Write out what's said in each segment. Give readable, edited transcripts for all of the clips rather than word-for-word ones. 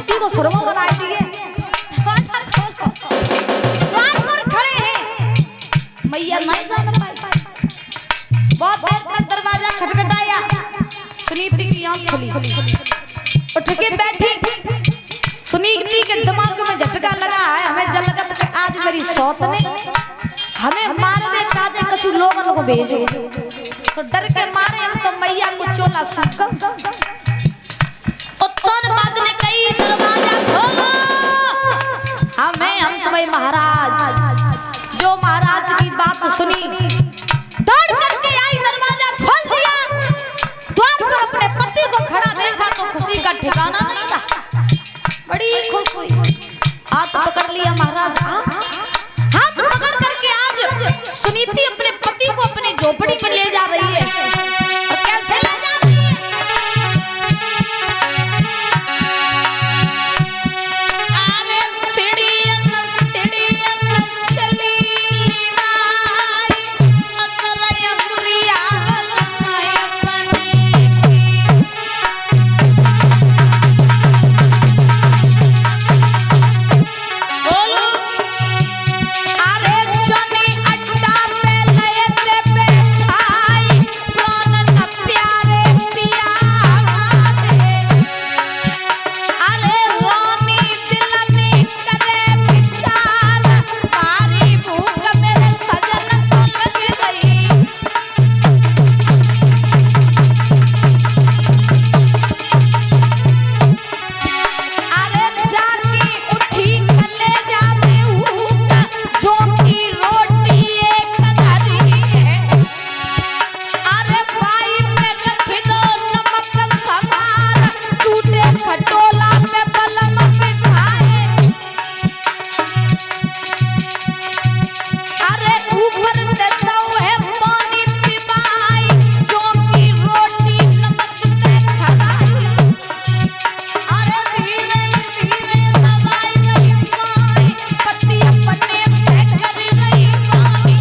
Party को सुरमा बना दिए। द्वार पर खड़े हैं, मैया नहीं जान पाई। बहुत देर तक दरवाजा खटखटाया, सुनीति की आंख खुली, उठ के बैठी। सुनीति के दिमाग में झटका लगा है, हमें जल लगा कि आज मेरी सौत ने हमें मारने काजे कछु लोगन को भेजो। तो डर के मारे अब तो मैया को चोला सूख। उत्तन बाद ने कही दरवाजा खोलो, हम तुम्हें महाराज। जो महाराज की बात सुनी दौड़ करके आई, दरवाजा खोल दिया। द्वार पर अपने पति को खड़ा देखा तो खुशी का ठिकाना नहीं था, बड़ी खुश हुई। हाथ पकड़ लिया महाराज, हाथ पकड़ करके आज सुनीति अपने पति को अपने झोपड़ी में ले जा रही है। और कैसे ले जा रही है? अरे सीढ़ियन चली माई, अतरय पुरिया माय अपनी। बोलो अरे चने अड्डा पे लए ते बैठाई, प्राण न प्यारे पिया हमारे। अरे रानी दिल में करे विचार, मारी भूख मेरे सजन को लग गई। अरे जागी उठी कलेजा में हुक, जो की रोटी एक धरी है। अरे भाई पे रख दो नमक समार, टूटे खटोला पे बलम बिठाए। अरे ऊपर देता है पानी पिबाई, जो की रोटी नमक पे खराई। अरे धीरे धीरे दबाई रही माई, पति अपने से कर रही पानी।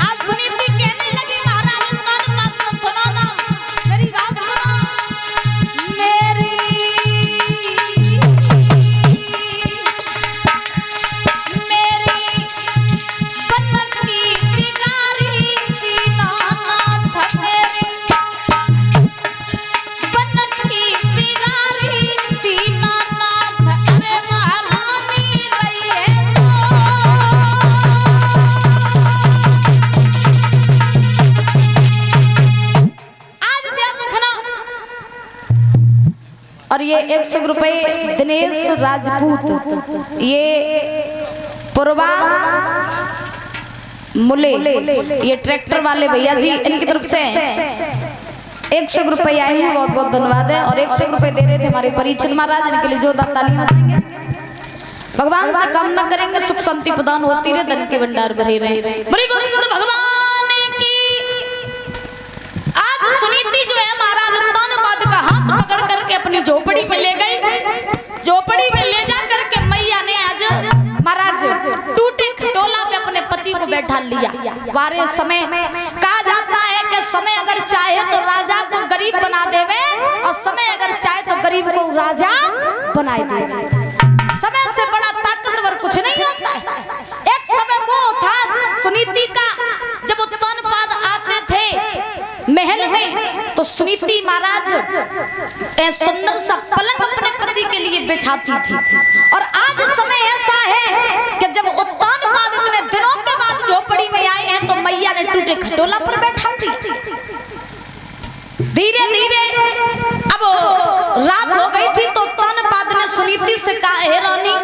आज सुनीति कहने लगी महाराज उत्तान बात तो सुनो ना, मेरी बात सुनो। मेरी बनत की बिगारी दीनानाथ, मेरी बनत की बिगारी दीनानाथ। अरे महारानी रही है आज ध्यान रखना। और ये 100 रुपए दिनेश राजपूत, ये पुरवा मुले, ये ट्रैक्टर वाले भैया जी, इनकी तरफ से 100 रुपए आए हैं, बहुत बहुत धन्यवाद है। और 100 रुपए दे रहे थे हमारे परीक्षित महाराज, इनके लिए जोरदार तालियां बजाएंगे। भगवान से कामना करेंगे सुख शांति प्रदान होती रहे, धन के भंडार भरे रहे। बोले गोविंद भगवान की। आज सुनीति जो है महाराज उत्तानपाद का हाथ पकड़ करके अपनी झोपड़ी में ले गई। झोपड़ी में ले जा करके मैया ने आज महाराज टूटे खटोला पे अपने पति को बैठा लिया। वारे समय कहा जाता है कि समय अगर चाहे तो राजा को गरीब बना देवे, और समय अगर चाहे तो गरीब को राजा बनाए देवे। समय से बड़ा ताकतवर कुछ नहीं होता है। एक समय वो था सुनीति का, जब उत्तानपाद आते थे महल में तो सुनीति महाराज सुंदर सा पलंग अपने पति के लिए बिछाती थी। और आज समय ऐसा है कि जब उत्तानपाद इतने दिनों के बाद झोपड़ी में आए हैं तो मैया ने टूटे खटोला पर बैठा दिया। धीरे धीरे अब रात हो गई थी तो उत्तानपाद ने सुनीति से कहा, हे रानी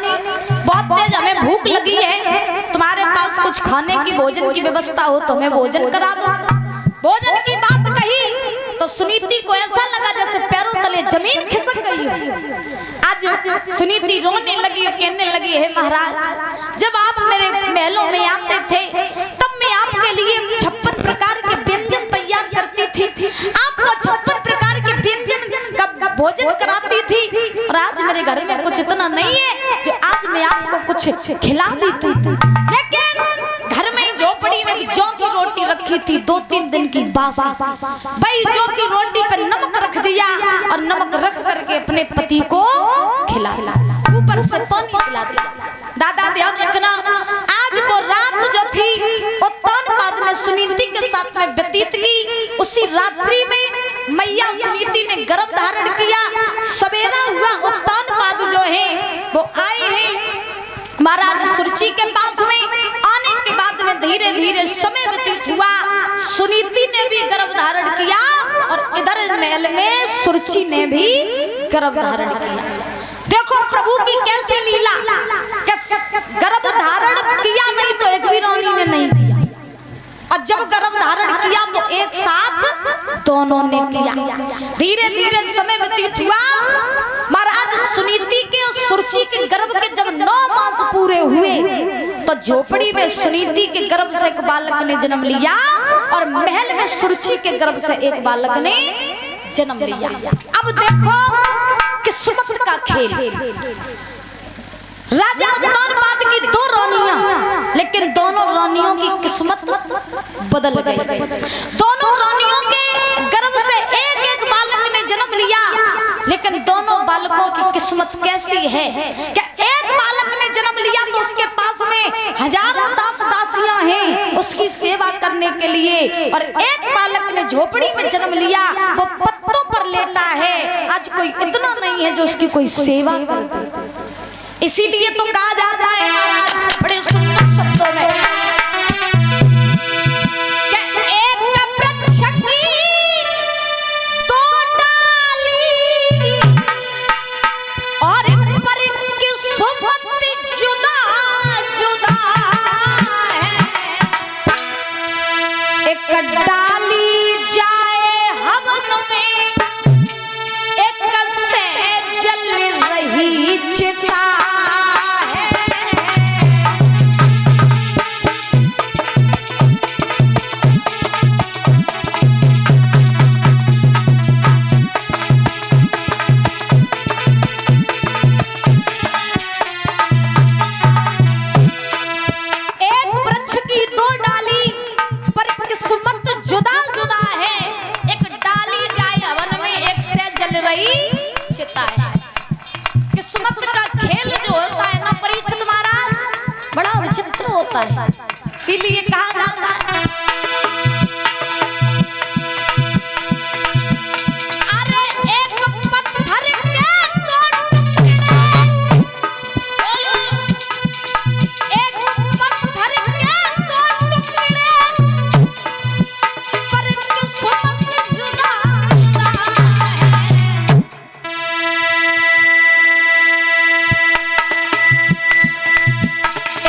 बहुत तेज हमें भूख लगी है, तुम्हारे पास कुछ खाने की भोजन की व्यवस्था हो तो हमें भोजन करा दो। भोजन की बात कही तो सुनीति को ऐसा लगा जैसे पैरों तले जमीन खिसक गई हो। आज सुनीति रोने लगी और कहने लगी, हे महाराज जब आप मेरे महलों में आते थे तब मैं आपके लिए 56 प्रकार के व्यंजन तैयार करती थी, आपको 56 प्रकार के व्यंजन का भोजन कराती थी। और आज मेरे घर में कुछ इतना नहीं है जो आज मैं आपको कुछ खिला दी थी, लेकिन घर में झोपड़ी में जौ की रोटी रखी थी 2-3 दिन की बासी, भाई जो की रोटी पर नमक रख दिया और नमक रख करके अपने पति को खिलाया, ऊपर से पानी पिला दिया। दादा ध्यान रखना, आज वो रात जो थी उत्तानपाद ने सुनीति के साथ में व्यतीत की। उसी रात्रि में मैया सुनीति ने गर्भ धारण किया। सवेरा हुआ, उत्तानपाद जो है वो आए हैं महाराज सुरुचि के पास में। आने के बाद में धीरे धीरे समय व्यतीत हुआ, सुनीति ने भी गर्भ धारण किया और इधर महल में सुरुचि ने भी गर्भ धारण किया। देखो प्रभु की कैसी लीला, गर्भ धारण किया नहीं तो एक भी रानी ने नहीं किया, और जब गर्भ धारण किया तो एक साथ दोनों ने किया। धीरे धीरे समय व्यतीत हुआ, महाराज सुनीति के और सुरुचि के गर्भ के जब 9 मास पूरे हुए तो झोपड़ी में सुनीति के गर्भ से एक बालक ने जन्म लिया और महल में सुरुचि के गर्भ से एक बालक ने जन्म लिया। अब देखो किस्मत का खेल, राजा उत्तानपाद की 2 रानियां, लेकिन दोनों रानियों की किस्मत बदल गई। दोनों रानियों के गर्भ से एक एक बालक ने जन्म लिया, लेकिन दोनों बालकों की किस्मत कैसी है कि एक बालक ने जन्म लिया तो उसके पास में हजारों दास दासियां हैं उसकी सेवा करने के लिए, और एक बालक ने झोपड़ी में जन्म लिया, वो पत्तों पर लेटा है। आज कोई इतना नहीं है जो उसकी कोई सेवा कर दे। इसीलिए तो कहा जाता है महाराज बड़े सुंदर शब्दों में कि एक वृक्ष की 2 डाली और पर किस्मत जुदा जुदा है। एक डाली जाए हवन में, एक से जल रही चिता। किस्मत का खेल जो होता है ना परीक्षित महाराज, बड़ा विचित्र होता है। इसीलिए कहा जाता है अरे एक पत्थर के 2 टुकड़े, एक पत्थर के 2 टुकड़े, पर किस्मत जुदा जुदा है।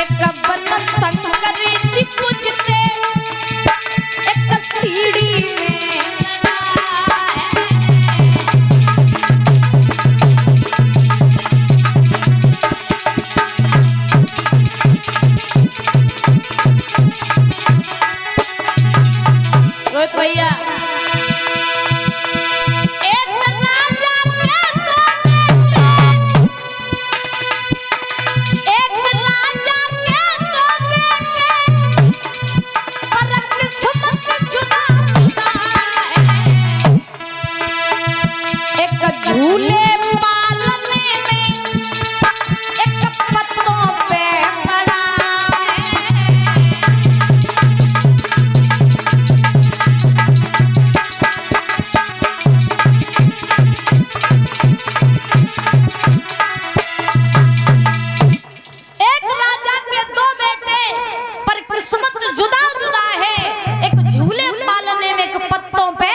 एक बन शंकर जी पूजते, एक सीढ़ी में लगा है। रोहित भैया, एक राजा के 2 बेटे, एक राजा के 2 बेटे, पर किस्मत जुदा जुदा है। एक झूले पालने में, एक पत्तों पे पड़ा है। एक राजा के 2 बेटे, पर किस्मत जुदा जुदा है। एक झूले पालने में, एक पत्तों पे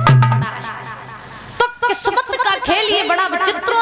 पड़ा है। तो किस्मत का खेल ये बड़ा विचित्र